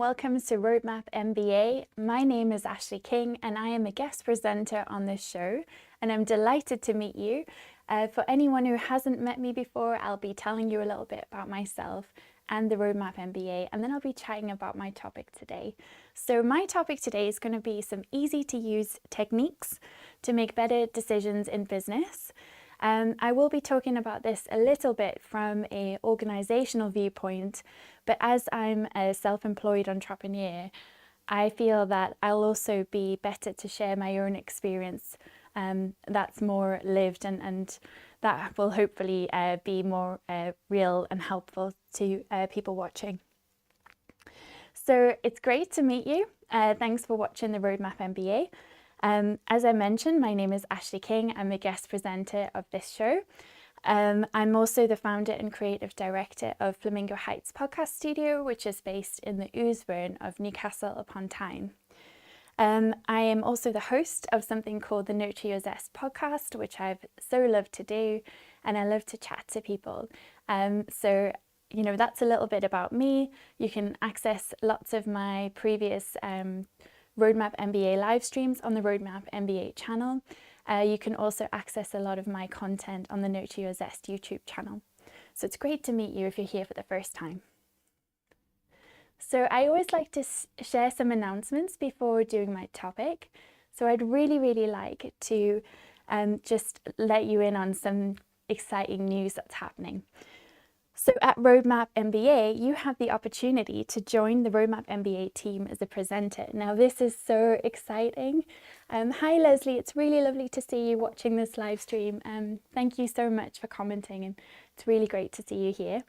welcome to Roadmap MBA. My name is Ashleigh King and I am a guest presenter on this show, and I'm delighted to meet you. For anyone who hasn't met me before, I'll be telling you a little bit about myself and the Roadmap MBA, and then I'll be chatting about my topic today. So my topic today is going to be some easy to use techniques to make better decisions in business. I will be talking about this a little bit from an organizational viewpoint, but as I'm a self-employed entrepreneur, I feel that I'll also be better to share my own experience that's more lived and that will hopefully be more real and helpful to people watching. So it's great to meet you. Thanks for watching the Roadmap MBA. As I mentioned, my name is Ashleigh King. I'm a guest presenter of this show. I'm also the founder and creative director of Flamingo Heights Podcast Studio, which is based in the Oosburn of Newcastle upon Tyne. I am also the host of something called the Nurture Your Zest podcast, which I've so loved to do, and I love to chat to people. So that's a little bit about me. You can access lots of my previous Roadmap MBA live streams on the Roadmap MBA channel. You can also access a lot of my content on the Nurture Your Zest YouTube channel. So it's great to meet you if you're here for the first time. So I always like to share some announcements before doing my topic. So I'd really like to just let you in on some exciting news that's happening. So at Roadmap MBA, you have the opportunity to join the Roadmap MBA team as a presenter. Now, this is so exciting. Hi, Leslie. It's really lovely to see you watching this live stream. Thank you so much for commenting, and it's really great to see you here.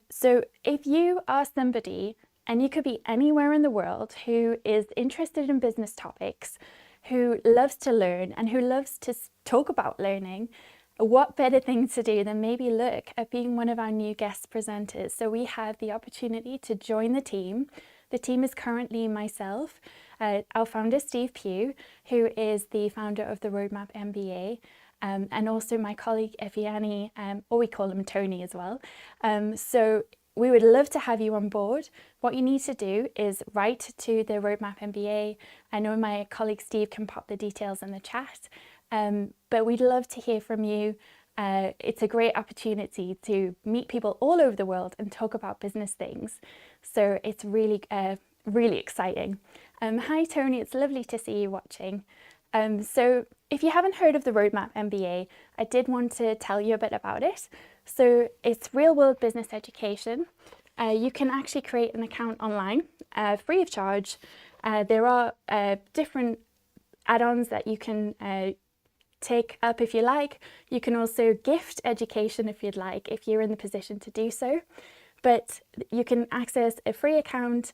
So if you are somebody, and you could be anywhere in the world, who is interested in business topics, who loves to learn, and who loves to talk about learning, what better thing to do than maybe look at being one of our new guest presenters. So we have the opportunity to join the team. The team is currently myself, our founder Steve Pugh, who is the founder of the Roadmap MBA, and also my colleague Efiani, or we call him Tony as well. So we would love to have you on board. What you need to do is write to the Roadmap MBA. I know my colleague Steve can pop the details in the chat. But we'd love to hear from you. It's a great opportunity to meet people all over the world and talk about business things. So it's really exciting. Hi Tony, it's lovely to see you watching. So if you haven't heard of the Roadmap MBA, I did want to tell you a bit about it. So it's real world business education. You can actually create an account online free of charge. There are different add-ons that you can take up if you like. You can also gift education if you'd like, if you're in the position to do so. But you can access a free account.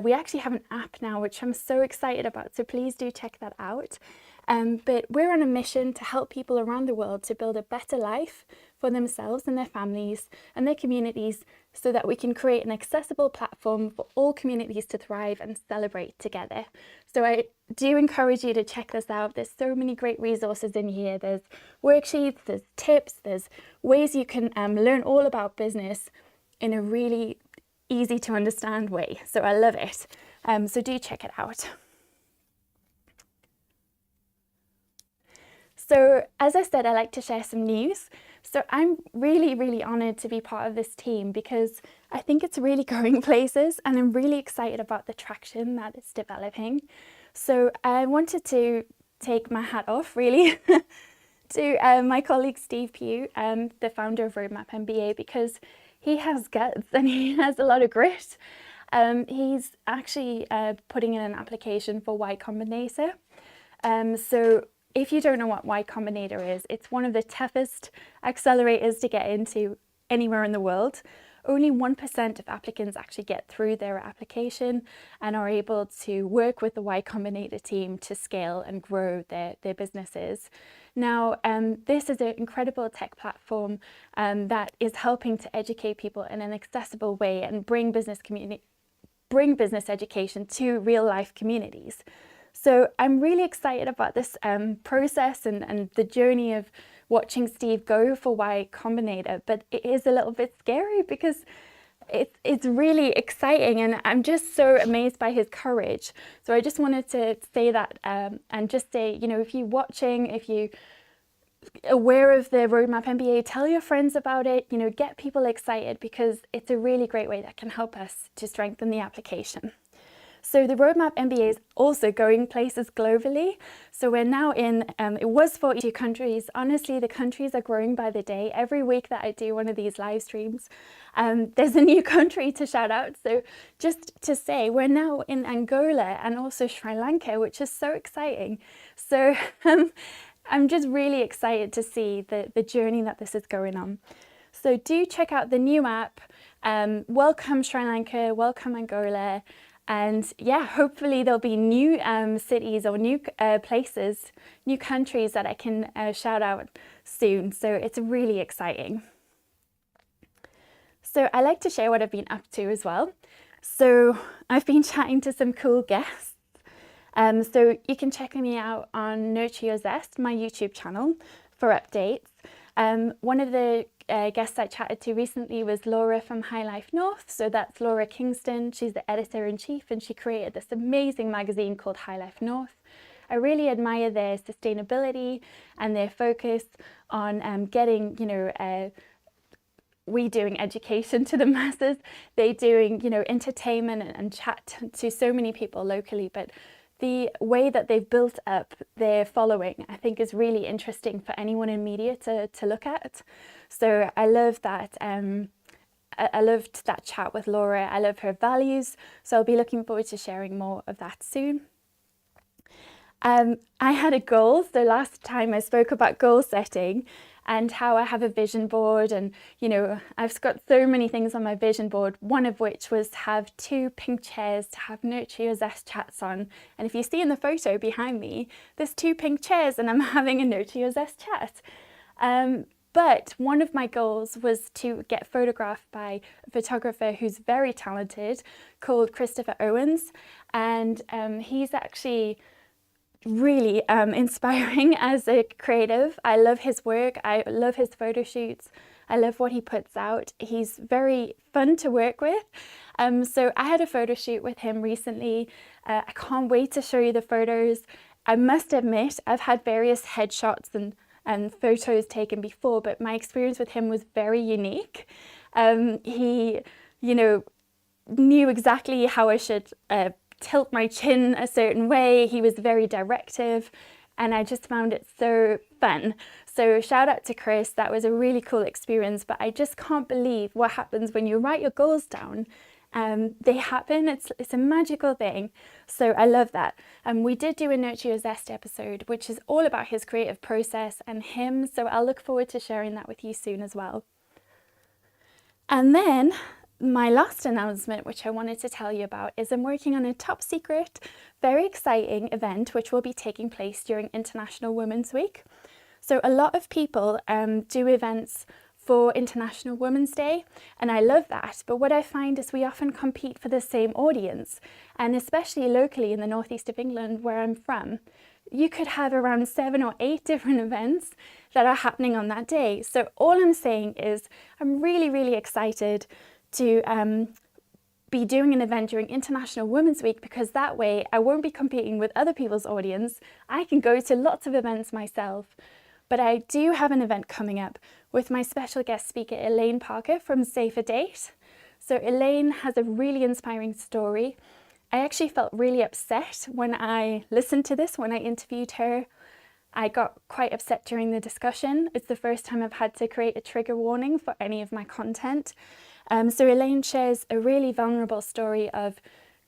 We actually have an app now, which I'm so excited about, so please do check that out. But we're on a mission to help people around the world to build a better life for themselves and their families and their communities, so that we can create an accessible platform for all communities to thrive and celebrate together. So I do encourage you to check this out. There's so many great resources in here. There's worksheets, there's tips, there's ways you can learn all about business in a really easy to understand way. So I love it. So do check it out. So as I said, I like to share some news. So I'm really honoured to be part of this team, because I think it's really going places, and I'm really excited about the traction that it's developing. So I wanted to take my hat off really to my colleague Steve Pugh, the founder of Roadmap MBA, because he has guts and he has a lot of grit. He's actually putting in an application for Y Combinator. So if you don't know what Y Combinator is, it's one of the toughest accelerators to get into anywhere in the world. Only 1% of applicants actually get through their application and are able to work with the Y Combinator team to scale and grow their businesses. Now, this is an incredible tech platform that is helping to educate people in an accessible way and bring business education to real life communities. So I'm really excited about this process and the journey of watching Steve go for Y Combinator, but it is a little bit scary because it's really exciting, and I'm just so amazed by his courage. So I just wanted to say that, and just say, you know, if you're watching, if you aware of the Roadmap MBA, tell your friends about it, you know, get people excited, because it's a really great way that can help us to strengthen the application. So the Roadmap MBA is also going places globally. So we're now in, it was 42 countries. Honestly, the countries are growing by the day. Every week that I do one of these live streams, there's a new country to shout out. So just to say, we're now in Angola and also Sri Lanka, which is so exciting. So I'm just really excited to see the journey that this is going on. So do check out the new app. Welcome Sri Lanka, welcome Angola. And yeah, hopefully there'll be new cities or new places, new countries that I can shout out soon. So it's really exciting. So I like to share what I've been up to as well. So I've been chatting to some cool guests. So you can check me out on Nurture Your Zest, my YouTube channel, for updates. One of the guests I chatted to recently was Laura from High Life North. So that's Laura Kingston. She's the editor-in-chief, and she created this amazing magazine called High Life North. I really admire their sustainability and their focus on getting, you know, we doing education to the masses. They doing, you know, entertainment and chat to so many people locally, but the way that they've built up their following, I think, is really interesting for anyone in media to look at. So I love that. I loved that chat with Laura. I love her values. So I'll be looking forward to sharing more of that soon. I had a goal. So last time I spoke about goal setting and how I have a vision board, and you know, I've got so many things on my vision board, one of which was have 2 pink chairs to have Nurture Your Zest chats on. And if you see in the photo behind me, there's 2 pink chairs and I'm having a Nurture Your Zest chat. But one of my goals was to get photographed by a photographer who's very talented called Christopher Owens, and he's actually really inspiring as a creative. I love his work. I love his photo shoots. I love what he puts out. He's very fun to work with. So I had a photo shoot with him recently. I can't wait to show you the photos. I must admit, I've had various headshots and photos taken before, but my experience with him was very unique. He, you know, knew exactly how I should tilt my chin a certain way. He was very directive, and I just found it so fun. So shout out to Chris. That was a really cool experience, but I just can't believe what happens when you write your goals down. They happen. It's a magical thing. So I love that. We did do a Nurture Your Zest episode, which is all about his creative process and him. So I'll look forward to sharing that with you soon as well. And then my last announcement, which I wanted to tell you about, is I'm working on a top secret, very exciting event which will be taking place during International Women's Week. So a lot of people do events for International Women's Day, and I love that. But what I find is we often compete for the same audience, and especially locally in the northeast of England where I'm from, you could have around 7 or 8 different events that are happening on that day. So all I'm saying is I'm really, really excited to be doing an event during International Women's Week, because that way I won't be competing with other people's audience. I can go to lots of events myself. But I do have an event coming up with my special guest speaker, Elaine Parker from Safe a Date. So Elaine has a really inspiring story. I actually felt really upset when I listened to this, when I interviewed her. I got quite upset during the discussion. It's the first time I've had to create a trigger warning for any of my content. So Elaine shares a really vulnerable story of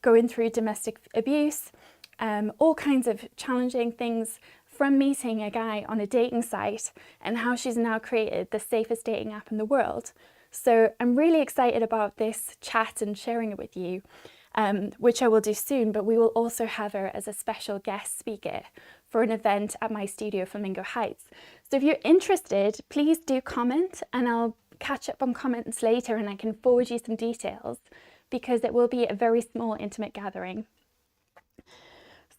going through domestic abuse, all kinds of challenging things, from meeting a guy on a dating site and how she's now created the safest dating app in the world. So I'm really excited about this chat and sharing it with you, which I will do soon, but we will also have her as a special guest speaker for an event at my studio, Flamingo Heights. So if you're interested, please do comment, and I'll catch up on comments later and I can forward you some details, because it will be a very small, intimate gathering.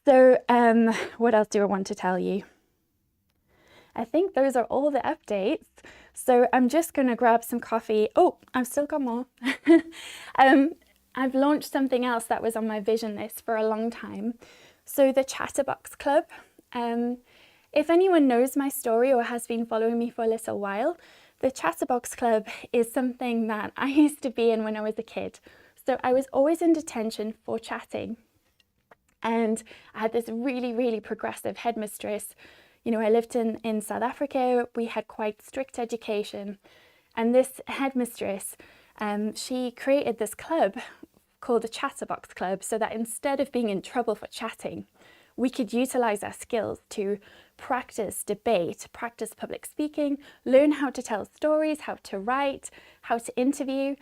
So what else do I want to tell you? I think those are all the updates. So I'm just going to grab some coffee. Oh, I've still got more. I've launched something else that was on my vision list for a long time. So the Chatterbox Club. If anyone knows my story or has been following me for a little while, the Chatterbox Club is something that I used to be in when I was a kid. So I was always in detention for chatting. And I had this really, really progressive headmistress. You know, I lived in South Africa. We had quite strict education. And this headmistress, she created this club called the Chatterbox Club so that instead of being in trouble for chatting, we could utilize our skills to practice debate, practice public speaking, learn how to tell stories, how to write, how to interview.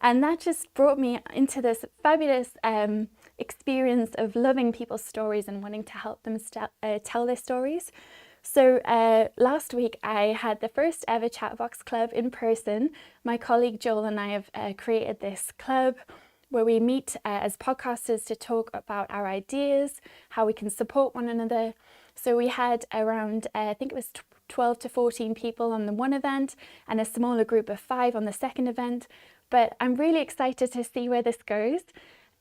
And that just brought me into this fabulous experience of loving people's stories and wanting to help them tell their stories. So last week I had the first ever Chatterbox Club in person. My colleague Joel and I have created this club where we meet as podcasters to talk about our ideas, how we can support one another. So we had around, I think it was 12 to 14 people on the one event and a smaller group of 5 on the second event. But I'm really excited to see where this goes.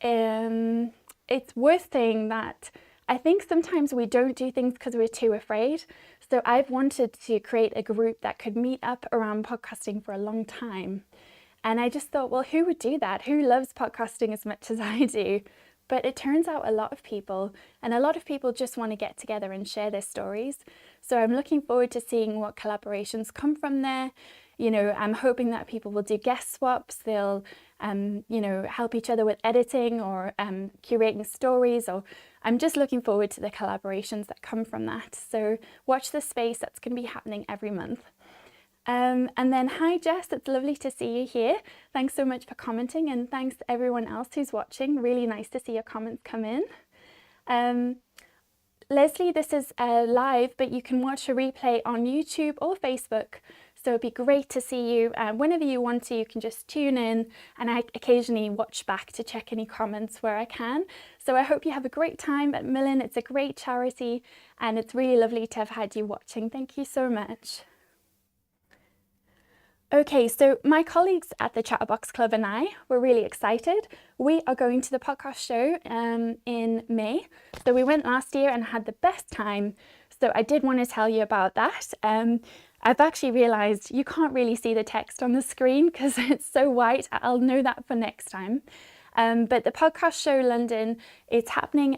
It's worth saying that I think sometimes we don't do things because we're too afraid. So I've wanted to create a group that could meet up around podcasting for a long time. And I just thought, well, who would do that? Who loves podcasting as much as I do? But it turns out a lot of people, and a lot of people just want to get together and share their stories. So I'm looking forward to seeing what collaborations come from there. You know, I'm hoping that people will do guest swaps. They'll, you know, help each other with editing or curating stories. Or I'm just looking forward to the collaborations that come from that. So watch this space. That's going to be happening every month. And then, hi Jess, it's lovely to see you here. Thanks so much for commenting, and thanks to everyone else who's watching. Really nice to see your comments come in. Leslie, this is live, but you can watch a replay on YouTube or Facebook. So it'd be great to see you. Whenever you want to, you can just tune in, and I occasionally watch back to check any comments where I can. So I hope you have a great time at Millen. It's a great charity, and it's really lovely to have had you watching. Thank you so much. Okay, so my colleagues at the Chatterbox Club and I were really excited. We are going to the podcast show in May. So we went last year and had the best time. So I did want to tell you about that. I've actually realized you can't really see the text on the screen because it's so white. I'll know that for next time. But the podcast show London, it's happening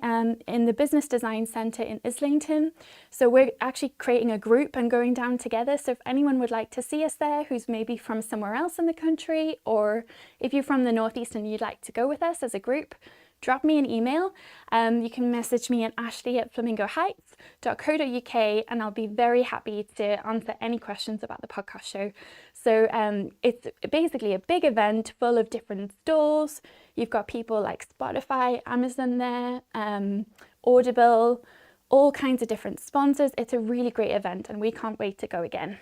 in the Business Design Centre in Islington. So we're actually creating a group and going down together. So if anyone would like to see us there, who's maybe from somewhere else in the country, or if you're from the Northeast and you'd like to go with us as a group, drop me an email. You can message me at ashleigh@flamingoheights.co.uk, and I'll be very happy to answer any questions about the podcast show. So it's basically a big event full of different stalls. You've got people like Spotify, Amazon there, Audible, all kinds of different sponsors. It's a really great event and we can't wait to go again.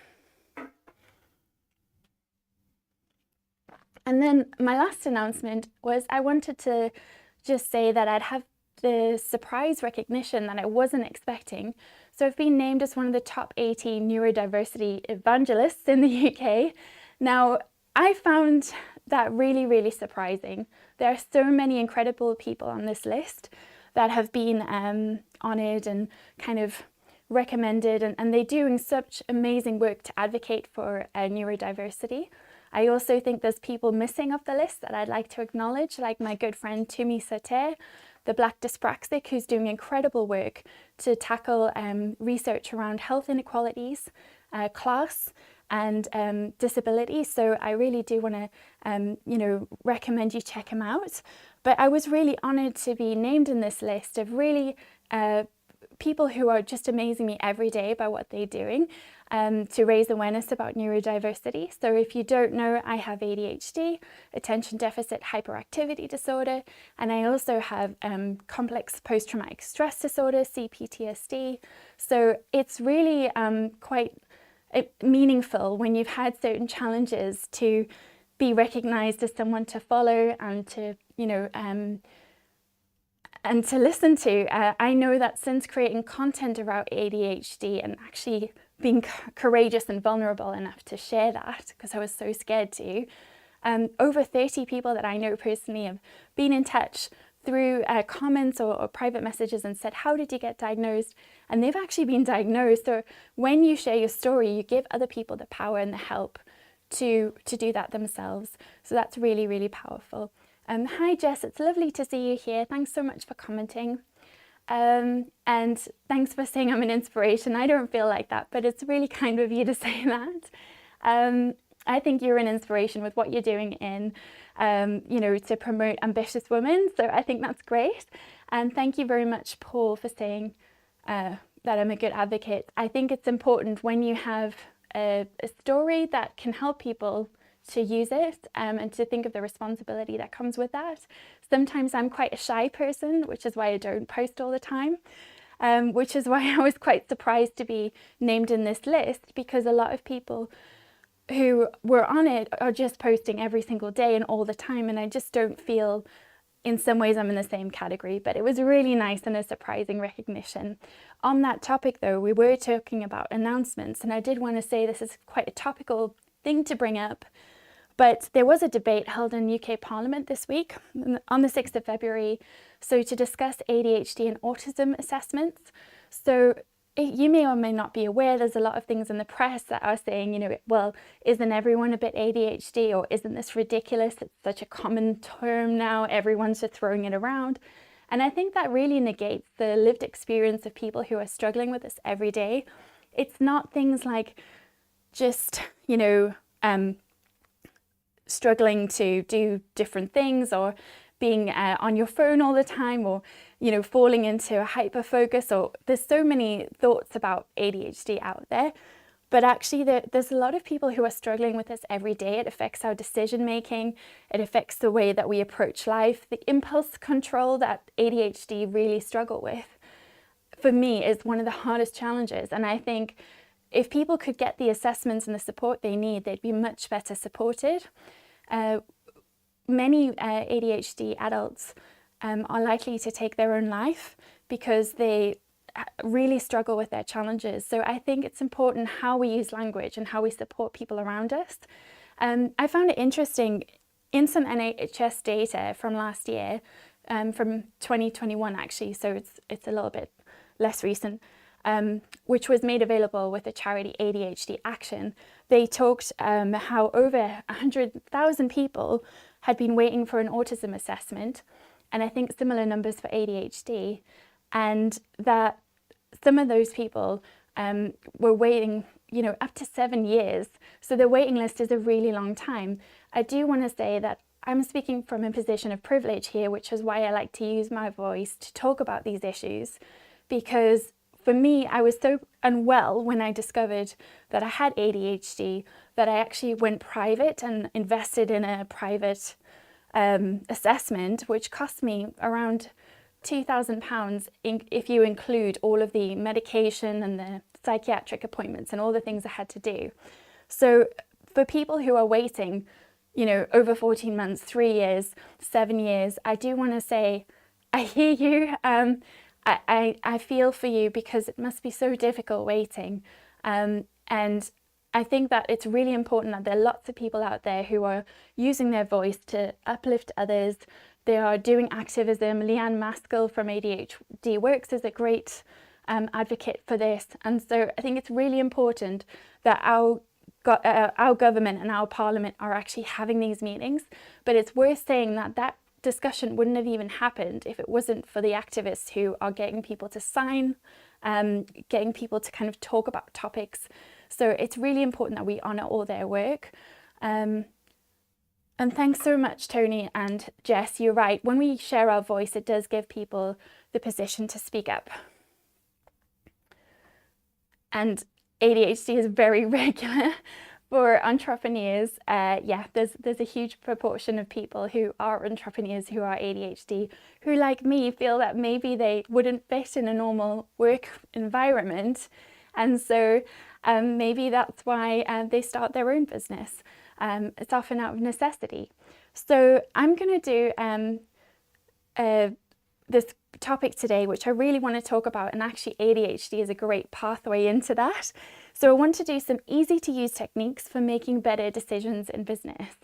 And then my last announcement was I wanted to just say that I'd have the surprise recognition that I wasn't expecting. So I've been named as one of the top 80 neurodiversity evangelists in the UK. Now, I found that really, really surprising. There are so many incredible people on this list that have been honoured and kind of recommended, and they're doing such amazing work to advocate for neurodiversity. I also think there's people missing off the list that I'd like to acknowledge, like my good friend Tumi Sater, the Black dyspraxic, who's doing incredible work to tackle research around health inequalities, class, and disability. So I really do want to, recommend you check him out. But I was really honoured to be named in this list of really people who are just amazing me every day by what they're doing to raise awareness about neurodiversity. So if you don't know, I have ADHD, attention deficit hyperactivity disorder, and I also have complex post-traumatic stress disorder, CPTSD. So it's really quite meaningful when you've had certain challenges to be recognized as someone to follow and to, and to listen to. I know that since creating content about ADHD and actually being courageous and vulnerable enough to share that, because I was so scared to. Over 30 people that I know personally have been in touch through comments or private messages and said, how did you get diagnosed? And they've actually been diagnosed. So when you share your story, you give other people the power and the help to do that themselves. So that's really, really powerful. Hi Jess, it's lovely to see you here. Thanks so much for commenting. And thanks for saying I'm an inspiration. I don't feel like that, but it's really kind of you to say that. I think you're an inspiration with what you're doing in, to promote ambitious women. So I think that's great. And thank you very much, Paul, for saying that I'm a good advocate. I think it's important when you have a story that can help people to use it and to think of the responsibility that comes with that. Sometimes I'm quite a shy person, which is why I don't post all the time, which is why I was quite surprised to be named in this list, because a lot of people who were on it are just posting every single day and all the time, and I just don't feel in some ways I'm in the same category. But it was really nice and a surprising recognition. On that topic though, we were talking about announcements, and I did want to say this is quite a topical thing to bring up, but there was a debate held in UK Parliament this week on the 6th of February, so to discuss ADHD and autism assessments. So you may or may not be aware, there's a lot of things in the press that are saying, well, isn't everyone a bit ADHD, or isn't this ridiculous? It's such a common term now, everyone's just throwing it around. And I think that really negates the lived experience of people who are struggling with this every day. It's not things like just, struggling to do different things, or being on your phone all the time, or falling into a hyper focus, or there's so many thoughts about ADHD out there, but actually there's a lot of people who are struggling with this every day. It affects our decision making, it affects the way that we approach life. The impulse control that ADHD really struggle with, for me, is one of the hardest challenges. And I think if people could get the assessments and the support they need, they'd be much better supported. Many ADHD adults are likely to take their own life because they really struggle with their challenges. So I think it's important how we use language and how we support people around us. I found it interesting in some NHS data from last year, from 2021 actually, so it's a little bit less recent, which was made available with the charity ADHD Action. They talked how over 100,000 people had been waiting for an autism assessment, and I think similar numbers for ADHD, and that some of those people were waiting, up to 7 years. So the waiting list is a really long time. I do want to say that I'm speaking from a position of privilege here, which is why I like to use my voice to talk about these issues, because for me, I was so unwell when I discovered that I had ADHD that I actually went private and invested in a private assessment, which cost me around £2,000 if you include all of the medication and the psychiatric appointments and all the things I had to do. So for people who are waiting, over 14 months, 3 years, 7 years, I do want to say, I hear you. I feel for you, because it must be so difficult waiting. And I think that it's really important that there are lots of people out there who are using their voice to uplift others. They are doing activism. Leanne Maskell from ADHD Works is a great advocate for this. And so I think it's really important that our government and our parliament are actually having these meetings. But it's worth saying that discussion wouldn't have even happened if it wasn't for the activists who are getting people to sign, getting people to kind of talk about topics. So it's really important that we honour all their work. And thanks so much, Tony and Jess. You're right. When we share our voice, it does give people the position to speak up. And ADHD is very regular for entrepreneurs. There's a huge proportion of people who are entrepreneurs who are ADHD, who, like me, feel that maybe they wouldn't fit in a normal work environment. And so maybe that's why they start their own business. It's often out of necessity. So I'm going to do this topic today, which I really want to talk about, and actually ADHD is a great pathway into that. So I want to do some easy to use techniques for making better decisions in business.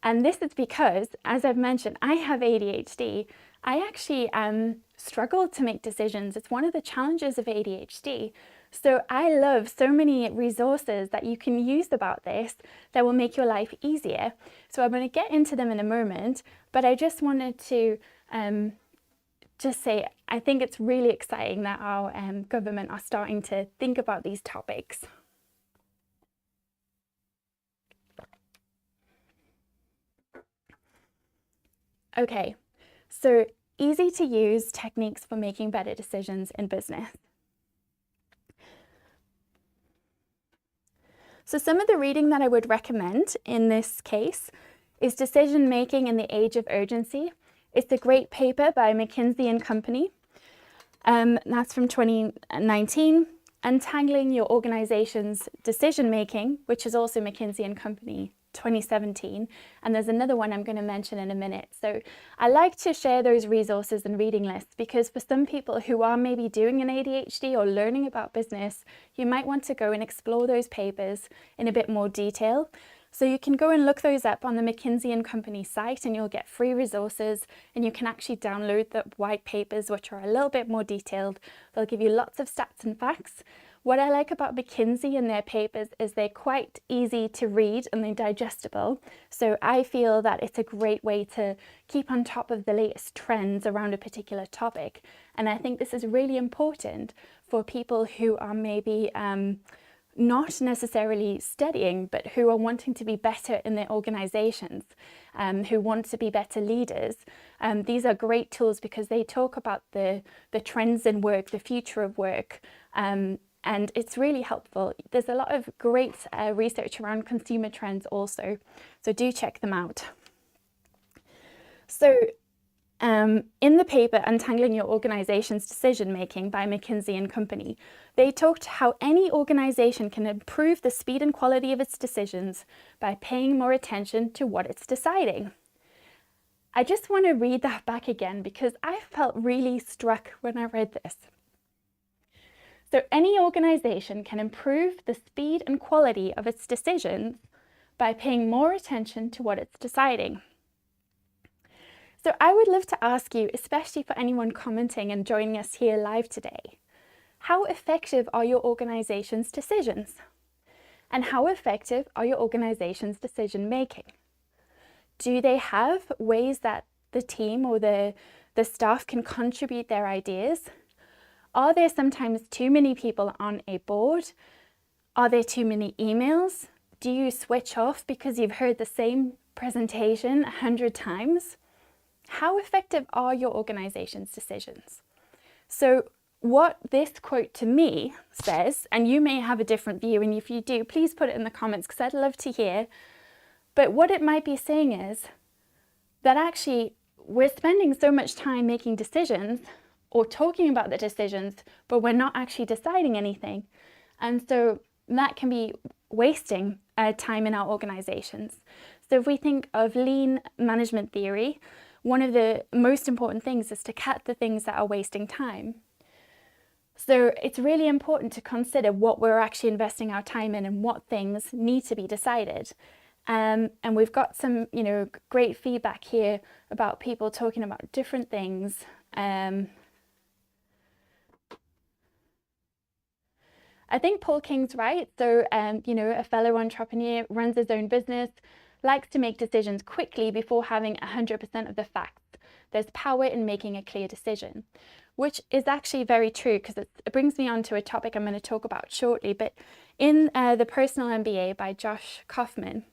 And this is because, as I've mentioned, I have ADHD. I actually struggle to make decisions. It's one of the challenges of ADHD. So I love so many resources that you can use about this that will make your life easier. So I'm going to get into them in a moment, but I just wanted to just say, I think it's really exciting that our government are starting to think about these topics. Okay, so easy to use techniques for making better decisions in business. So some of the reading that I would recommend in this case is Decision Making in the Age of Urgency. It's a great paper by McKinsey and Company. That's from 2019. Untangling Your Organization's Decision Making, which is also McKinsey and Company 2017. And there's another one I'm going to mention in a minute. So I like to share those resources and reading lists because for some people who are maybe doing an ADHD or learning about business, you might want to go and explore those papers in a bit more detail. So you can go and look those up on the McKinsey and Company site and you'll get free resources, and you can actually download the white papers, which are a little bit more detailed. They'll give you lots of stats and facts. What I like about McKinsey and their papers is they're quite easy to read and they're digestible. So I feel that it's a great way to keep on top of the latest trends around a particular topic. And I think this is really important for people who are maybe not necessarily studying, but who are wanting to be better in their organizations, who want to be better leaders. These are great tools because they talk about the trends in work, the future of work, and it's really helpful. There's a lot of great research around consumer trends also, so do check them out. So in the paper Untangling Your Organization's Decision Making by McKinsey and Company, they talked how any organization can improve the speed and quality of its decisions by paying more attention to what it's deciding. I just want to read that back again because I felt really struck when I read this. So any organization can improve the speed and quality of its decisions by paying more attention to what it's deciding. So I would love to ask you, especially for anyone commenting and joining us here live today, how effective are your organization's decisions? And how effective are your organization's decision making? Do they have ways that the team or the staff can contribute their ideas? Are there sometimes too many people on a board? Are there too many emails? Do you switch off because you've heard the same presentation 100 times? How effective are your organization's decisions? So what this quote to me says, and you may have a different view, and if you do, please put it in the comments because I'd love to hear. But what it might be saying is that actually we're spending so much time making decisions or talking about the decisions, but we're not actually deciding anything. And so that can be wasting time in our organizations. So if we think of lean management theory, one of the most important things is to cut the things that are wasting time. So it's really important to consider what we're actually investing our time in and what things need to be decided. And we've got some, great feedback here about people talking about different things. I think Paul King's right. So, a fellow entrepreneur runs his own business, likes to make decisions quickly before having 100% of the facts. There's power in making a clear decision, which is actually very true because it brings me on to a topic I'm going to talk about shortly. But in the Personal MBA by Josh Kaufman,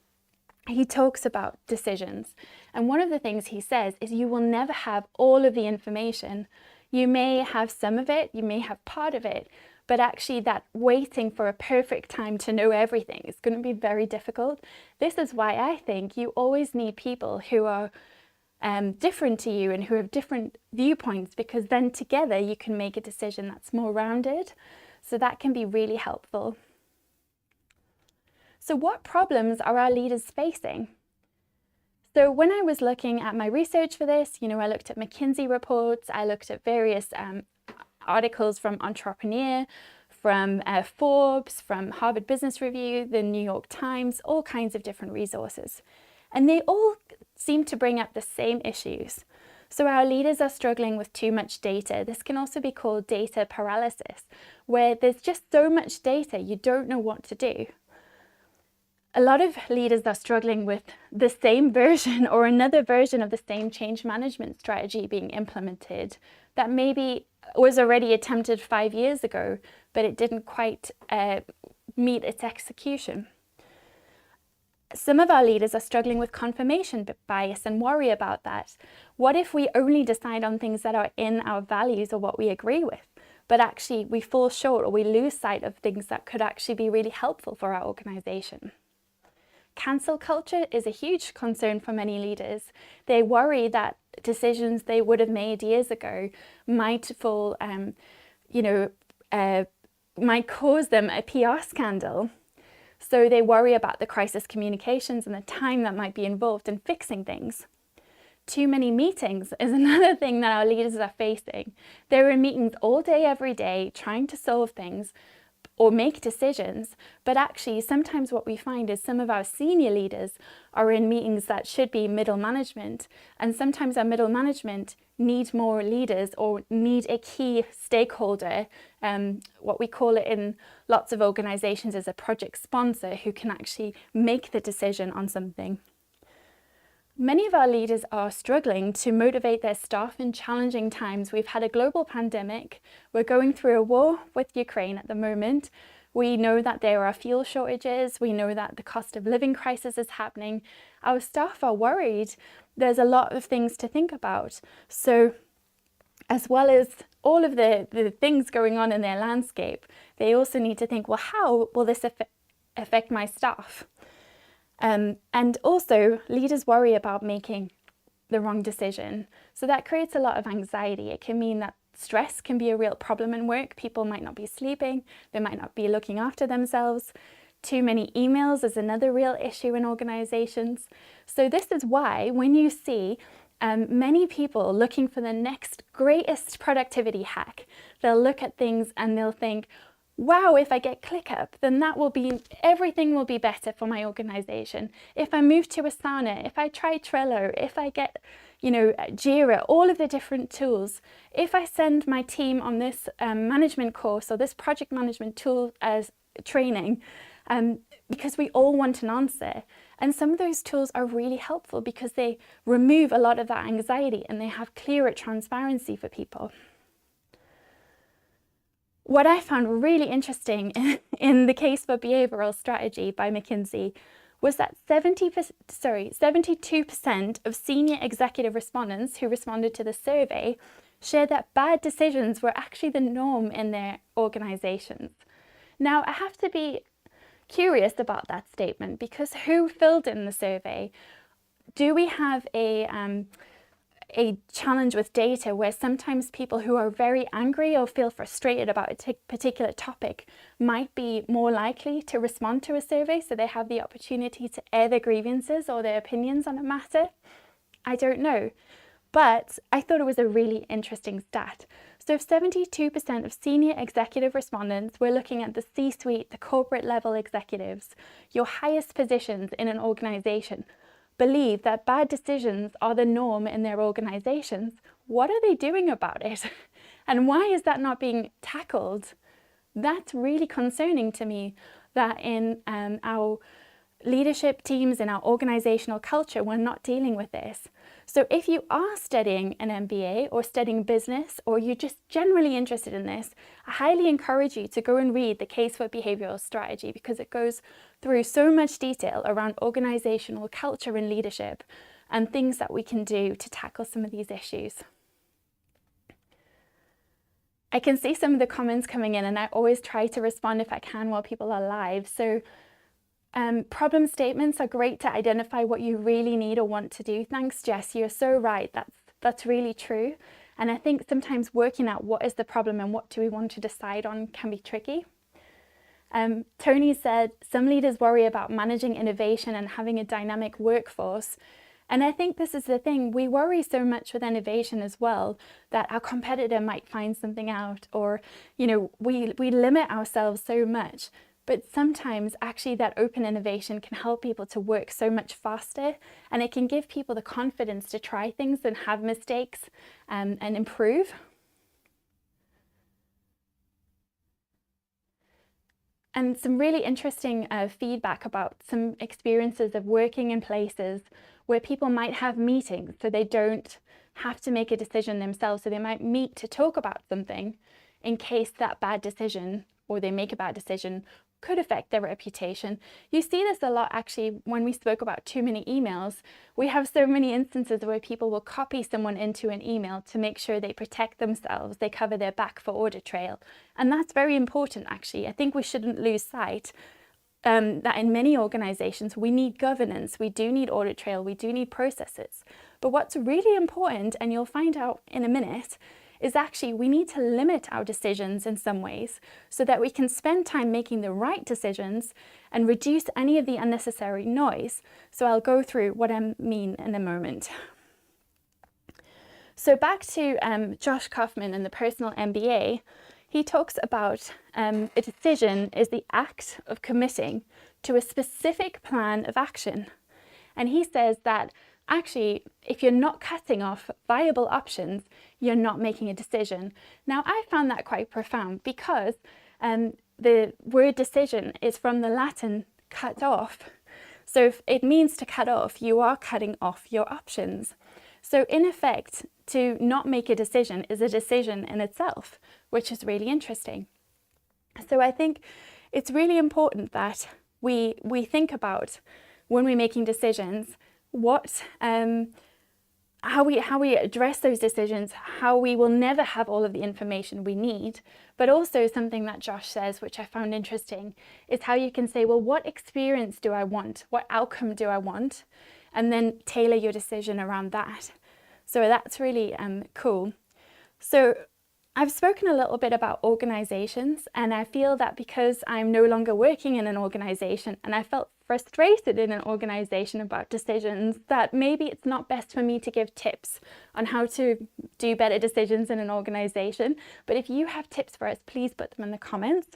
he talks about decisions. And one of the things he says is you will never have all of the information. You may have some of it, you may have part of it, but actually that waiting for a perfect time to know everything is going to be very difficult. This is why I think you always need people who are different to you and who have different viewpoints, because then together you can make a decision that's more rounded. So that can be really helpful. So what problems are our leaders facing? So when I was looking at my research for this, I looked at McKinsey reports, I looked at various articles from Entrepreneur, from Forbes, from Harvard Business Review, the New York Times, all kinds of different resources. And they all seem to bring up the same issues. So our leaders are struggling with too much data. This can also be called data paralysis, where there's just so much data, you don't know what to do. A lot of leaders are struggling with the same version or another version of the same change management strategy being implemented that maybe was already attempted 5 years ago, but it didn't quite meet its execution. Some of our leaders are struggling with confirmation bias and worry about that. What if we only decide on things that are in our values or what we agree with, but actually we fall short or we lose sight of things that could actually be really helpful for our organization? Cancel culture is a huge concern for many leaders. They worry that decisions they would have made years ago might fall, might cause them a PR scandal. So they worry about the crisis communications and the time that might be involved in fixing things. Too many meetings is another thing that our leaders are facing. They're in meetings all day, every day, trying to solve things or make decisions, but actually sometimes what we find is some of our senior leaders are in meetings that should be middle management, and sometimes our middle management need more leaders or need a key stakeholder, what we call it in lots of organizations as a project sponsor who can actually make the decision on something. Many of our leaders are struggling to motivate their staff in challenging times. We've had a global pandemic. We're going through a war with Ukraine at the moment. We know that there are fuel shortages. We know that the cost of living crisis is happening. Our staff are worried. There's a lot of things to think about. So as well as all of the things going on in their landscape, they also need to think, well, how will this affect my staff? And also, leaders worry about making the wrong decision. So that creates a lot of anxiety. It can mean that stress can be a real problem in work. People might not be sleeping. They might not be looking after themselves. Too many emails is another real issue in organizations. So this is why when you see many people looking for the next greatest productivity hack, they'll look at things and they'll think, wow, if I get ClickUp, then everything will be better for my organization. If I move to Asana, if I try Trello, if I get, Jira, all of the different tools, if I send my team on this management course or this project management tool as training, because we all want an answer. And some of those tools are really helpful because they remove a lot of that anxiety and they have clearer transparency for people. What I found really interesting in the Case for Behavioral Strategy by McKinsey was that 72% of senior executive respondents who responded to the survey shared that bad decisions were actually the norm in their organizations. Now, I have to be curious about that statement because who filled in the survey? Do we have a challenge with data where sometimes people who are very angry or feel frustrated about a particular topic might be more likely to respond to a survey, so they have the opportunity to air their grievances or their opinions on a matter? I don't know, but I thought it was a really interesting stat. So if 72% of senior executive respondents, we're looking at the C-suite, the corporate level executives, your highest positions in an organization, believe that bad decisions are the norm in their organizations, what are they doing about it? And why is that not being tackled? That's really concerning to me, that in our leadership teams, in our organizational culture, we're not dealing with this. So if you are studying an MBA or studying business, or you're just generally interested in this, I highly encourage you to go and read The Case for Behavioral Strategy because it goes through so much detail around organizational culture and leadership and things that we can do to tackle some of these issues. I can see some of the comments coming in and I always try to respond if I can while people are live. So problem statements are great to identify what you really need or want to do. Thanks, Jess. You're so right. That's really true. And I think sometimes working out what is the problem and what do we want to decide on can be tricky. Tony said, some leaders worry about managing innovation and having a dynamic workforce. And I think this is the thing, we worry so much with innovation as well, that our competitor might find something out, or, you know, we limit ourselves so much. But sometimes actually that open innovation can help people to work so much faster, and it can give people the confidence to try things and have mistakes and improve. And some really interesting feedback about some experiences of working in places where people might have meetings, so they don't have to make a decision themselves. So they might meet to talk about something in case that bad decision, or they make a bad decision, could affect their reputation. You see this a lot actually when we spoke about too many emails. We have so many instances where people will copy someone into an email to make sure they protect themselves, they cover their back for audit trail. And that's very important actually. I think we shouldn't lose sight that in many organizations we need governance, we do need audit trail, we do need processes. But what's really important, and you'll find out in a minute, is actually we need to limit our decisions in some ways so that we can spend time making the right decisions and reduce any of the unnecessary noise. So I'll go through what I mean in a moment. So back to Josh Kaufman and the personal MBA, he talks about a decision is the act of committing to a specific plan of action. And he says that actually, if you're not cutting off viable options, you're not making a decision. Now, I found that quite profound because the word decision is from the Latin cut off. So if it means to cut off, you are cutting off your options. So in effect, to not make a decision is a decision in itself, which is really interesting. So I think it's really important that we think about when we're making decisions, how we address those decisions, how we will never have all of the information we need, but also something that Josh says, which I found interesting, is how you can say, well, what experience do I want? What outcome do I want? And then tailor your decision around that. So that's really cool. So I've spoken a little bit about organizations, and I feel that because I'm no longer working in an organization and I felt frustrated in an organization about decisions, that maybe it's not best for me to give tips on how to do better decisions in an organization. But if you have tips for us, please put them in the comments.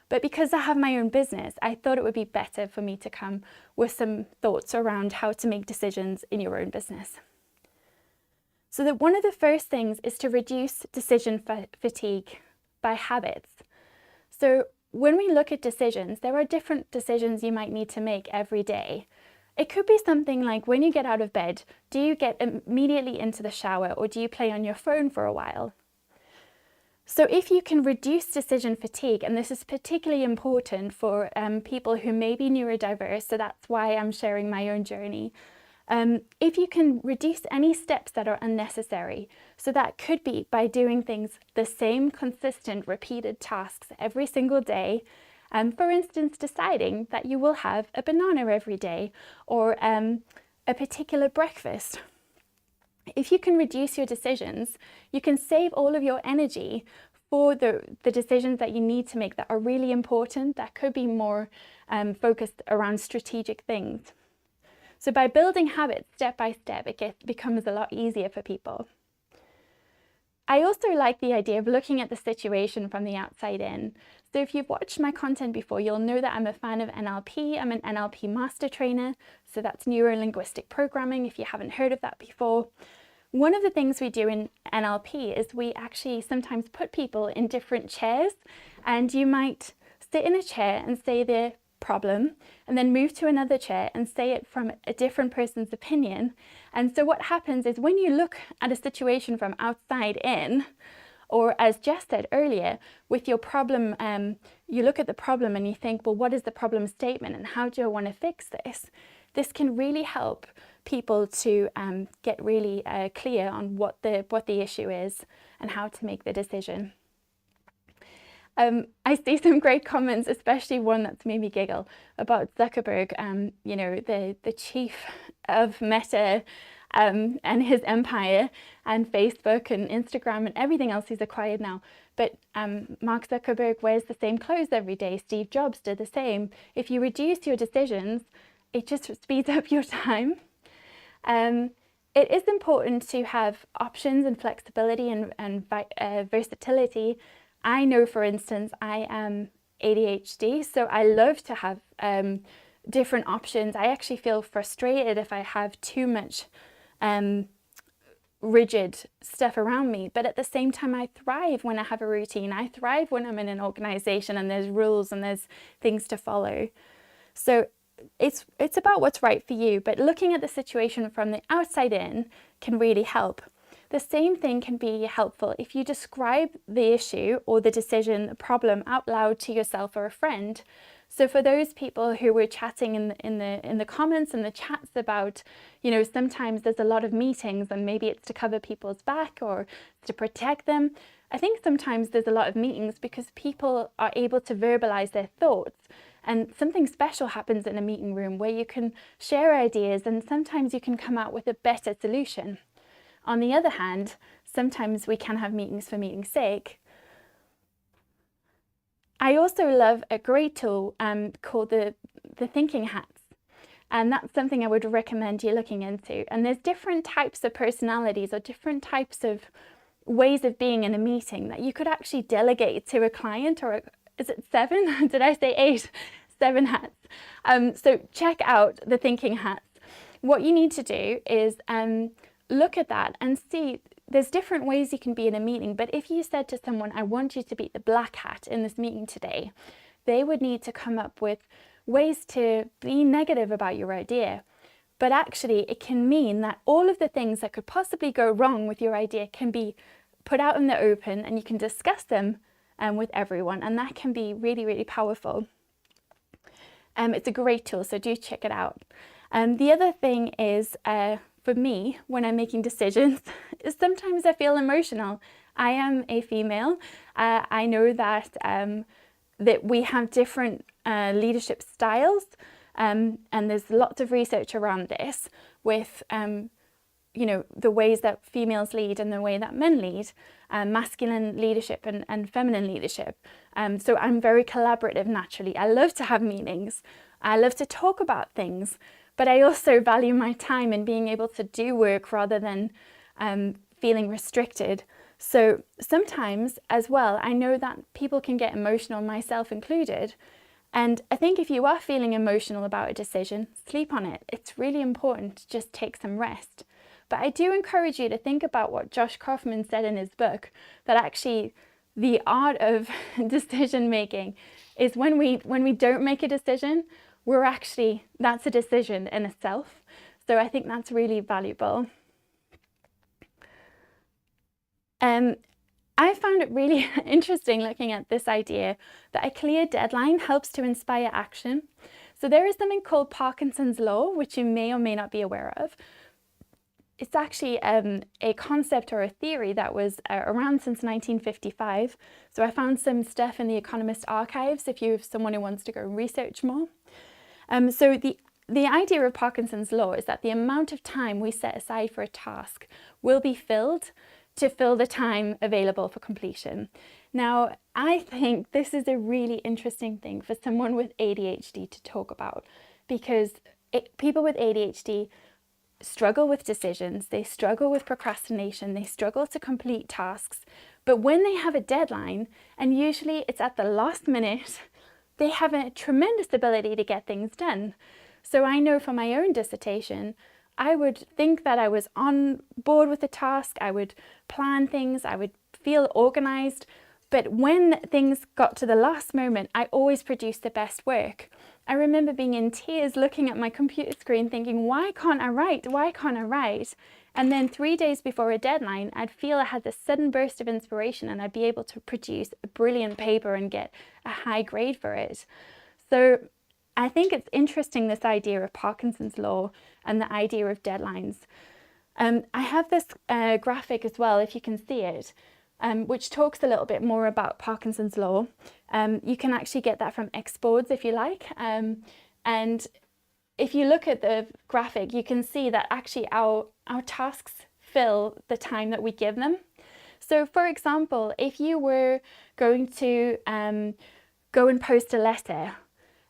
But because I have my own business, I thought it would be better for me to come with some thoughts around how to make decisions in your own business. So that one of the first things is to reduce decision fatigue by habits. So when we look at decisions, there are different decisions you might need to make every day. It could be something like when you get out of bed, do you get immediately into the shower or do you play on your phone for a while? So if you can reduce decision fatigue, and this is particularly important for people who may be neurodiverse, so that's why I'm sharing my own journey. If you can reduce any steps that are unnecessary, so that could be by doing things, the same consistent repeated tasks every single day. For instance, deciding that you will have a banana every day or a particular breakfast. If you can reduce your decisions, you can save all of your energy for the decisions that you need to make that are really important, that could be more focused around strategic things. So by building habits step by step, it becomes a lot easier for people. I also like the idea of looking at the situation from the outside in. So if you've watched my content before, you'll know that I'm a fan of NLP. I'm an NLP master trainer. So that's neuro-linguistic programming, if you haven't heard of that before. One of the things we do in NLP is we actually sometimes put people in different chairs, and you might sit in a chair and say the problem and then move to another chair and say it from a different person's opinion. And so what happens is when you look at a situation from outside in, or as Jess said earlier, with your problem, you look at the problem and you think, well, what is the problem statement and how do I want to fix this? This can really help people to get really clear on what the issue is and how to make the decision. I see some great comments, especially one that's made me giggle, about Zuckerberg, you know, the chief of Meta and his empire, and Facebook and Instagram and everything else he's acquired now. But Mark Zuckerberg wears the same clothes every day. Steve Jobs did the same. If you reduce your decisions, it just speeds up your time. It is important to have options and flexibility and versatility. I know, for instance, I am ADHD, so I love to have different options. I actually feel frustrated if I have too much rigid stuff around me, but at the same time I thrive when I have a routine. I thrive when I'm in an organization and there's rules and there's things to follow. So it's about what's right for you, but looking at the situation from the outside in can really help. The same thing can be helpful if you describe the issue or the decision, the problem out loud to yourself or a friend. So for those people who were chatting in the comments and the chats about, sometimes there's a lot of meetings and maybe it's to cover people's back or to protect them. I think sometimes there's a lot of meetings because people are able to verbalize their thoughts. And something special happens in a meeting room where you can share ideas and sometimes you can come out with a better solution. On the other hand, sometimes we can have meetings for meeting's sake. I also love a great tool called the thinking hats. And that's something I would recommend you looking into. And there's different types of personalities or different types of ways of being in a meeting that you could actually delegate to a client, or is it 7? Did I say 8? 7 hats. So check out the thinking hats. What you need to do is look at that and see there's different ways you can be in a meeting. But if you said to someone, I want you to be the black hat in this meeting today, they would need to come up with ways to be negative about your idea. But actually, it can mean that all of the things that could possibly go wrong with your idea can be put out in the open and you can discuss them with everyone. And that can be really, really powerful. It's a great tool, so do check it out. The other thing is, for me, when I'm making decisions, is sometimes I feel emotional. I am a female. I know that that we have different leadership styles, and there's lots of research around this with the ways that females lead and the way that men lead, masculine leadership and feminine leadership. So I'm very collaborative naturally. I love to have meetings. I love to talk about things, but I also value my time and being able to do work rather than feeling restricted. So sometimes as well, I know that people can get emotional, myself included. And I think if you are feeling emotional about a decision, sleep on it. It's really important to just take some rest. But I do encourage you to think about what Josh Kaufman said in his book, that actually the art of decision making is when we don't make a decision, that's a decision in itself. So I think that's really valuable. I found it really interesting looking at this idea that a clear deadline helps to inspire action. So there is something called Parkinson's law, which you may or may not be aware of. It's actually a concept or a theory that was around since 1955. So I found some stuff in the Economist archives if you have someone who wants to go research more. So the idea of Parkinson's law is that the amount of time we set aside for a task will be filled to fill the time available for completion. Now, I think this is a really interesting thing for someone with ADHD to talk about, because people with ADHD struggle with decisions, they struggle with procrastination, they struggle to complete tasks. But when they have a deadline, and usually it's at the last minute, they have a tremendous ability to get things done. So I know for my own dissertation, I would think that I was on board with the task, I would plan things, I would feel organized. But when things got to the last moment, I always produced the best work. I remember being in tears looking at my computer screen thinking, why can't I write? Why can't I write? And then 3 days before a deadline, I'd feel I had this sudden burst of inspiration and I'd be able to produce a brilliant paper and get a high grade for it. So I think it's interesting, this idea of Parkinson's law and the idea of deadlines. I have this graphic as well, if you can see it, which talks a little bit more about Parkinson's law. You can actually get that from Xboards if you like. And if you look at the graphic, you can see that actually our tasks fill the time that we give them. So for example, if you were going to go and post a letter,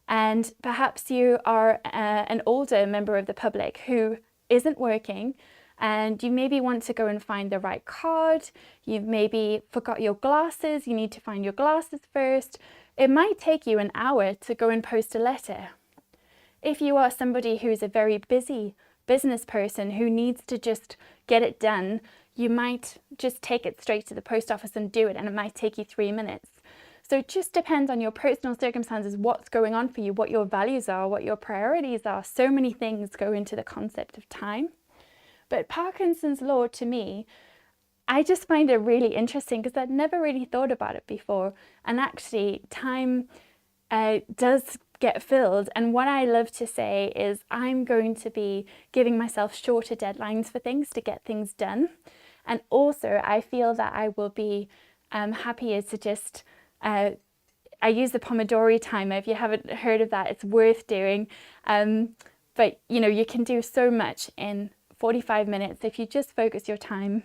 and perhaps you are an older member of the public who isn't working, and you maybe want to go and find the right card. You've maybe forgot your glasses. You need to find your glasses first. It might take you an hour to go and post a letter. If you are somebody who's a very busy business person who needs to just get it done, you might just take it straight to the post office and do it, and it might take you 3 minutes. So it just depends on your personal circumstances, what's going on for you, what your values are, what your priorities are. So many things go into the concept of time. But Parkinson's law, to me, I just find it really interesting because I'd never really thought about it before. And actually, time does get filled. And what I love to say is I'm going to be giving myself shorter deadlines for things to get things done. And also, I feel that I will be happier to just... I use the Pomodoro timer. If you haven't heard of that, it's worth doing. But you know, you can do so much in 45 minutes if you just focus your time.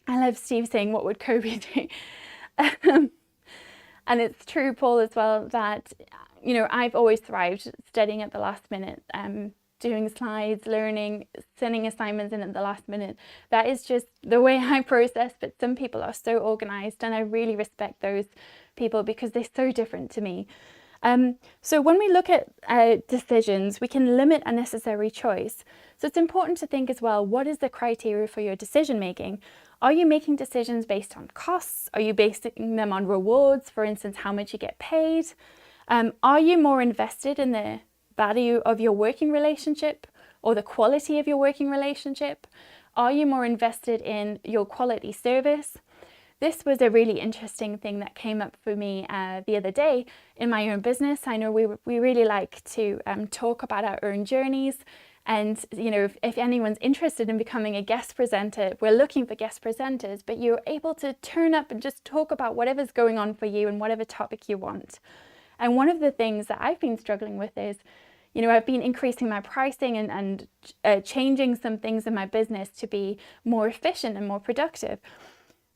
I love Steve saying, what would Kobe do? And it's true, Paul, as well, that, you know, I've always thrived studying at the last minute, doing slides, learning, sending assignments in at the last minute. That is just the way I process, but some people are so organized, and I really respect those people because they're so different to me. So when we look at decisions, we can limit unnecessary choice. So it's important to think as well, what is the criteria for your decision making? Are you making decisions based on costs? Are you basing them on rewards? For instance, how much you get paid? Are you more invested in the value of your working relationship or the quality of your working relationship? Are you more invested in your quality service? This was a really interesting thing that came up for me the other day in my own business. I know we really like to talk about our own journeys. And, you know, if anyone's interested in becoming a guest presenter, we're looking for guest presenters, but you're able to turn up and just talk about whatever's going on for you and whatever topic you want. And one of the things that I've been struggling with is, you know, I've been increasing my pricing and changing some things in my business to be more efficient and more productive.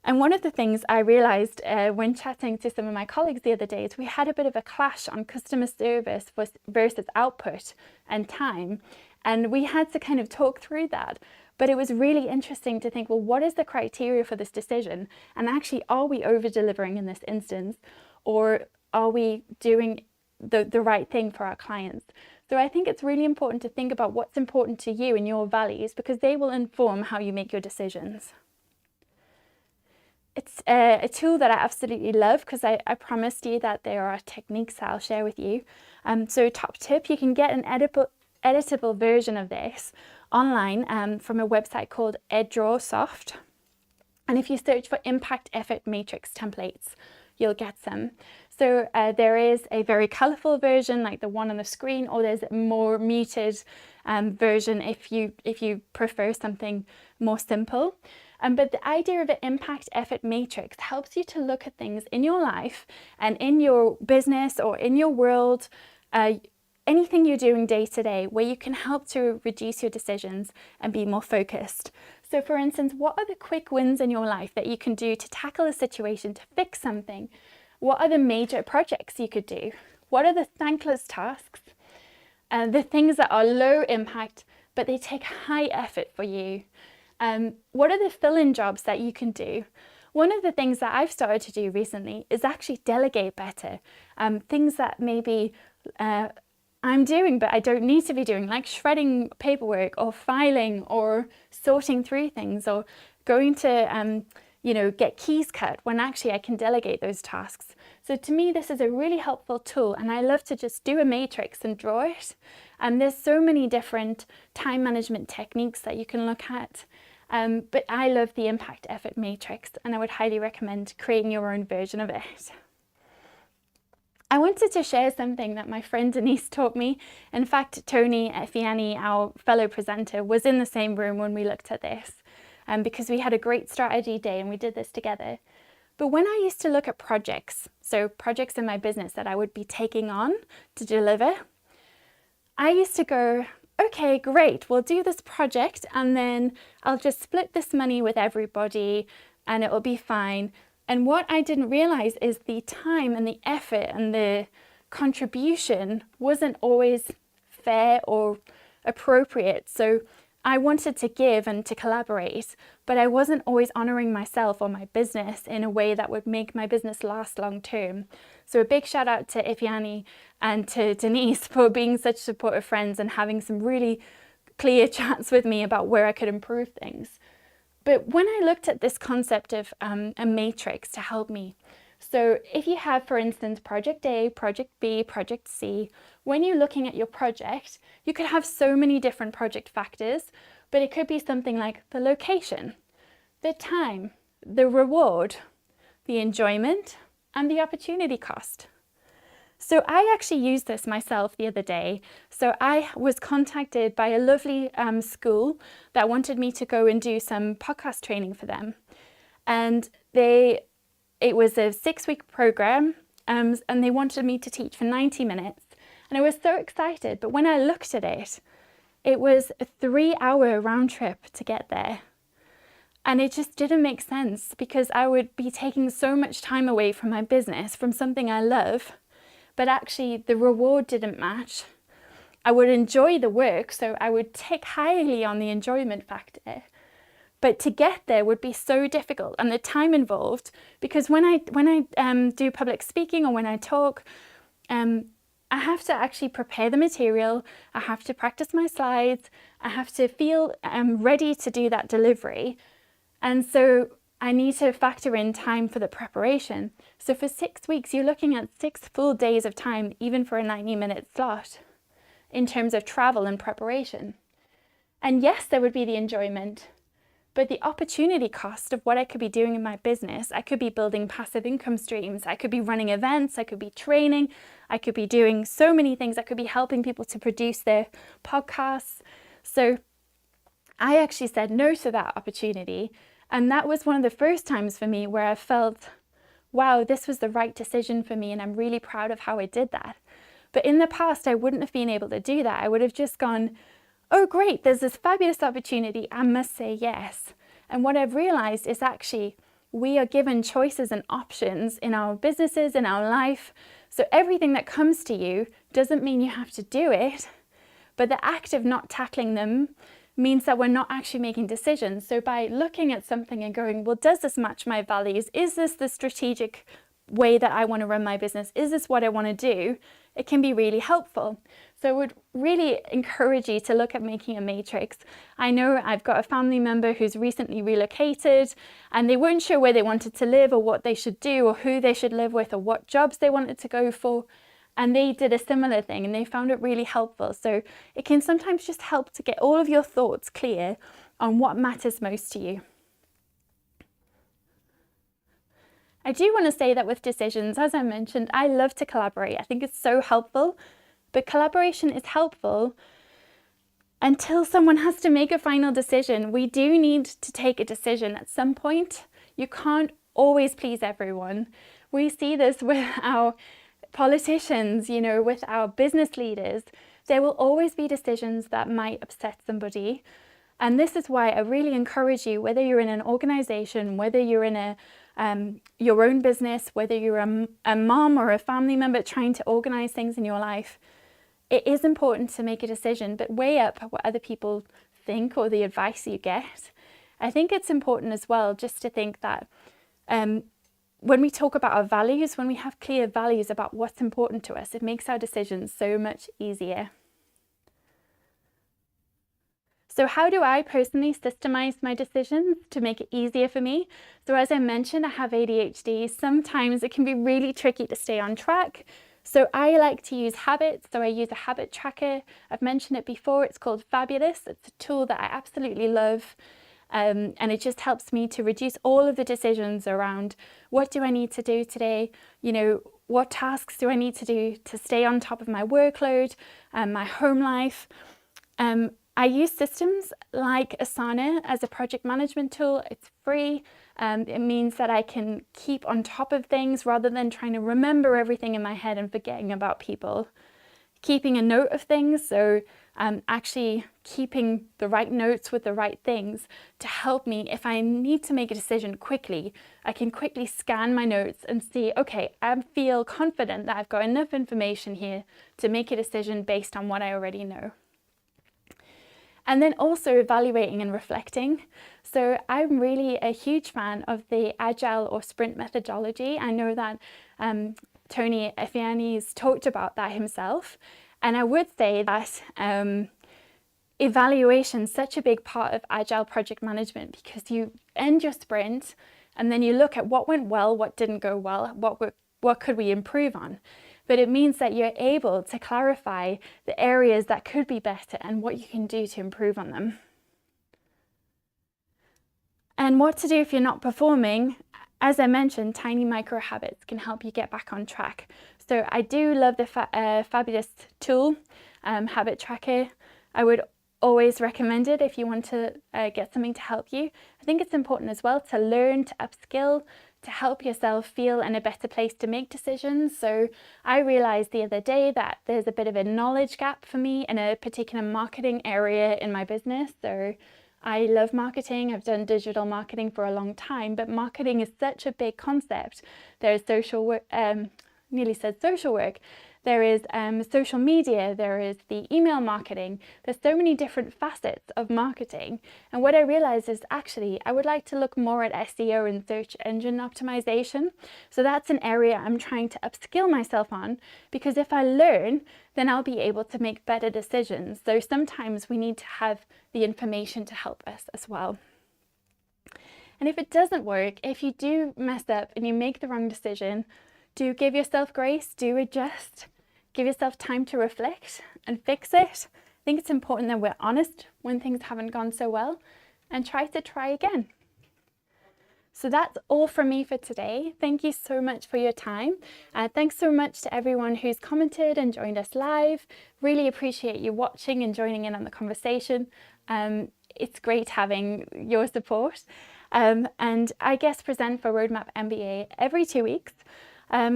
And one of the things I realized when chatting to some of my colleagues the other day is we had a bit of a clash on customer service versus output and time. And we had to kind of talk through that. But it was really interesting to think, well, what is the criteria for this decision? And actually, are we over-delivering in this instance? Or are we doing the right thing for our clients? So I think it's really important to think about what's important to you and your values, because they will inform how you make your decisions. It's a tool that I absolutely love because I promised you that there are techniques that I'll share with you. So top tip, you can get an editable version of this online from a website called EdrawSoft. And if you search for impact effort matrix templates, you'll get some. So there is a very colorful version like the one on the screen, or there's a more muted version if you prefer something more simple. But the idea of an impact effort matrix helps you to look at things in your life and in your business or in your world, anything you're doing day to day, where you can help to reduce your decisions and be more focused. So for instance, what are the quick wins in your life that you can do to tackle a situation, to fix something? What are the major projects you could do? What are the thankless tasks? The things that are low impact, but they take high effort for you. What are the fill-in jobs that you can do? One of the things that I've started to do recently is actually delegate better. Things that maybe I'm doing, but I don't need to be doing, like shredding paperwork or filing or sorting through things or going to, get keys cut when actually I can delegate those tasks. So to me, this is a really helpful tool, and I love to just do a matrix and draw it. And there's so many different time management techniques that you can look at. But I love the impact effort matrix, and I would highly recommend creating your own version of it. I wanted to share something that my friend Denise taught me. In fact, Tony Fiani, our fellow presenter, was in the same room when we looked at this, because we had a great strategy day and we did this together. But when I used to look at projects, so projects in my business that I would be taking on to deliver, I used to go, okay, great, we'll do this project and then I'll just split this money with everybody and it will be fine. And what I didn't realize is the time and the effort and the contribution wasn't always fair or appropriate. So I wanted to give and to collaborate, but I wasn't always honouring myself or my business in a way that would make my business last long term. So a big shout out to Ifeanyi and to Denise for being such supportive friends and having some really clear chats with me about where I could improve things. But when I looked at this concept of a matrix to help me, so if you have, for instance, project A, project B, project C, when you're looking at your project, you could have so many different project factors, but it could be something like the location, the time, the reward, the enjoyment, and the opportunity cost. So I actually used this myself the other day. So I was contacted by a lovely school that wanted me to go and do some podcast training for them. And it was a 6-week program, and they wanted me to teach for 90 minutes. And I was so excited, but when I looked at it, it was a 3-hour round trip to get there. And it just didn't make sense because I would be taking so much time away from my business, from something I love, but actually the reward didn't match. I would enjoy the work, so I would tick highly on the enjoyment factor. But to get there would be so difficult, and the time involved, because when I do public speaking or when I talk, I have to actually prepare the material, I have to practice my slides, I have to feel ready to do that delivery. And so I need to factor in time for the preparation. So for 6 weeks, you're looking at 6 full days of time, even for a 90-minute slot, in terms of travel and preparation. And yes, there would be the enjoyment, but the opportunity cost of what I could be doing in my business, I could be building passive income streams, I could be running events, I could be training, I could be doing so many things, I could be helping people to produce their podcasts. So I actually said no to that opportunity. And that was one of the first times for me where I felt, wow, this was the right decision for me, and I'm really proud of how I did that. But in the past, I wouldn't have been able to do that. I would have just gone, oh great, there's this fabulous opportunity, I must say yes. And what I've realized is actually we are given choices and options in our businesses, in our life. So everything that comes to you doesn't mean you have to do it, but the act of not tackling them means that we're not actually making decisions. So by looking at something and going, well, does this match my values? Is this the strategic way that I want to run my business? Is this what I want to do? It can be really helpful. So I would really encourage you to look at making a matrix. I know I've got a family member who's recently relocated and they weren't sure where they wanted to live or what they should do or who they should live with or what jobs they wanted to go for. And they did a similar thing and they found it really helpful. So it can sometimes just help to get all of your thoughts clear on what matters most to you. I do want to say that with decisions, as I mentioned, I love to collaborate. I think it's so helpful, but collaboration is helpful until someone has to make a final decision. We do need to take a decision at some point. You can't always please everyone. We see this with our politicians, you know, with our business leaders. There will always be decisions that might upset somebody. And this is why I really encourage you, whether you're in an organization, whether you're in your own business, whether you're a mom or a family member trying to organize things in your life, it is important to make a decision, but weigh up what other people think or the advice you get. I think it's important as well just to think that when we talk about our values, when we have clear values about what's important to us, it makes our decisions so much easier. So how do I personally systemize my decisions to make it easier for me? So as I mentioned, I have ADHD. Sometimes it can be really tricky to stay on track. So I like to use habits. So I use a habit tracker. I've mentioned it before. It's called Fabulous. It's a tool that I absolutely love. And it just helps me to reduce all of the decisions around what do I need to do today? You know, what tasks do I need to do to stay on top of my workload and my home life? I use systems like Asana as a project management tool. It's free. It means that I can keep on top of things rather than trying to remember everything in my head and forgetting about people. Keeping a note of things, so actually keeping the right notes with the right things to help me if I need to make a decision quickly. I can quickly scan my notes and see, okay, I feel confident that I've got enough information here to make a decision based on what I already know. And then also evaluating and reflecting. So I'm really a huge fan of the Agile or Sprint methodology. I know that Tony Effiani's talked about that himself. And I would say that evaluation is such a big part of Agile project management, because you end your sprint and then you look at what went well, what didn't go well, what could we improve on. But it means that you're able to clarify the areas that could be better and what you can do to improve on them. And what to do if you're not performing. As I mentioned, tiny micro habits can help you get back on track. So I do love the fabulous tool, Habit Tracker. I would always recommend it if you want to get something to help you. I think it's important as well to learn, to upskill, to help yourself feel in a better place to make decisions. So I realized the other day that there's a bit of a knowledge gap for me in a particular marketing area in my business. So I love marketing. I've done digital marketing for a long time, but marketing is such a big concept. There's social work, nearly said social work. There is social media, there is the email marketing. There's so many different facets of marketing. And what I realized is actually I would like to look more at SEO and search engine optimization. So that's an area I'm trying to upskill myself on, because if I learn, then I'll be able to make better decisions. So sometimes we need to have the information to help us as well. And if it doesn't work, if you do mess up and you make the wrong decision, do give yourself grace, do adjust, give yourself time to reflect and fix it. I think it's important that we're honest when things haven't gone so well and try again. So that's all from me for today. Thank you so much for your time. Thanks so much to everyone who's commented and joined us live. Really appreciate you watching and joining in on the conversation. It's great having your support. And I guest present for Roadmap MBA every 2 weeks.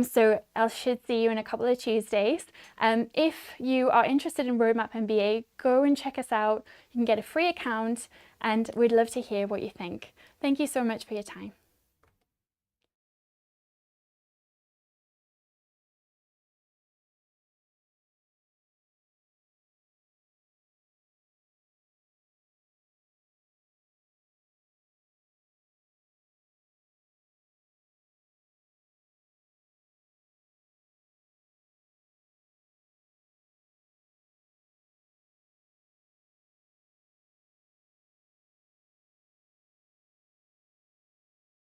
So I should see you in a couple of Tuesdays. If you are interested in Roadmap MBA, go and check us out. You can get a free account and we'd love to hear what you think. Thank you so much for your time.